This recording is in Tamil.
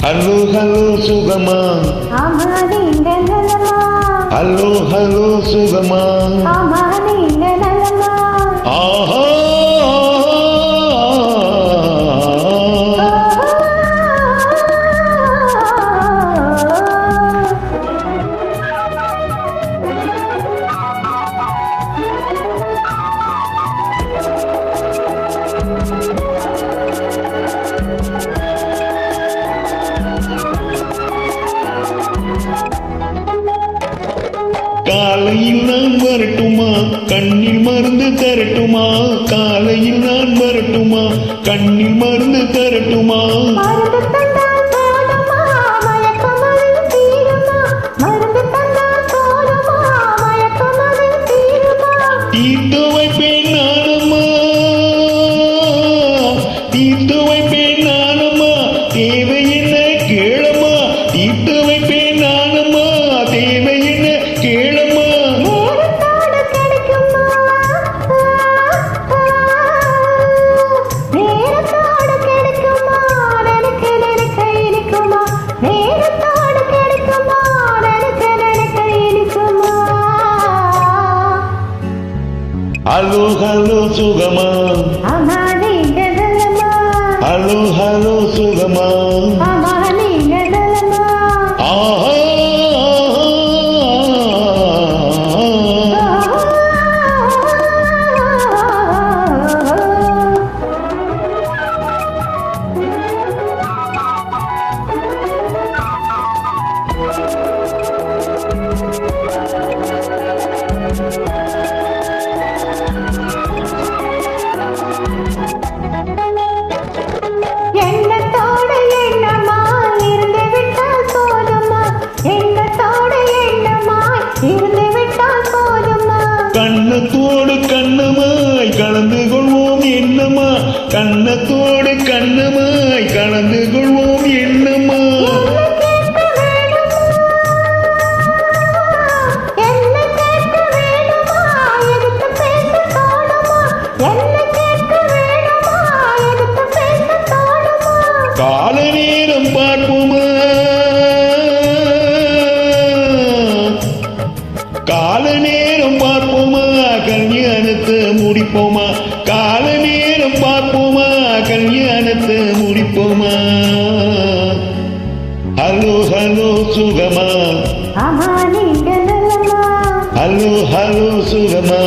ஹலோ ஹலோ சுகமா, ஆமா நீங்க நலமா? ஹலோ ஹலோ சுகமா, ஆமா நீங்க நலமா? ஆஹா காலையில் நான் வரட்டுமா, கண்ணில் மருந்து தரட்டுமா? காலையில் நான் வரட்டுமா, கண்ணில் மருந்து தரட்டுமா? மருந்து தந்தால் போதுமா, மயக்கமது தீருமா? மருந்து தந்தால் போதுமா, மயக்கமது தீருமா? தீர்த்து வைப்பேன் நானம்மா, தீர்த்து வைப்பேன் நானம்மா, தேவை என்ன கேளம்மா? தீர்த்து வைப்பேன் நானம்மா, தேவை என்ன கேளம்மா? நேரத்தோடு கிடைக்குமா? நேரத்தோடு கிடைக்குமா? நினைக்க நினைக்க இனிக்குமா? நேரத்தோடு கிடைக்குமா? நினைக்க நினைக்க இனிக்குமா? ஹலோ ஹலோ சுகமா, ஆமா நீங்க நலமா? ஹலோ ஹலோ சுகமா, ஆமா நீங்க நலமா? ஆஹா எண்ணத்தோடு எண்ணமா இருந்து விட்டால் போதுமா? எண்ணத்தோடு எண்ணமா இருந்து விட்டால் போதுமா? கண்ணத்தோடு கண்ணமாய் கலந்து கொள்வோம் என்னம்மா? கண்ணத்தோடு கண்ணமாய் கலந்து கொள்வோம் என்னம்மா? என்ன கேட்க வேணுமா? எதுக்கு பேச தோணுமா? என்ன கேட்க வேணுமா? எதுக்கு பேச தோணுமா? கால நேரம் பார்ப்போமா, கால நேரம் பார்ப்போமா, கல்யாணத்தை முடிப்போமா? கால நேரம் பார்ப்போமா, கல்யாணத்தை முடிப்போமா? ஹலோ ஹலோ சுகமா, ஆமா நீங்க நலமா? ஹலோ ஹலோ சுகமா,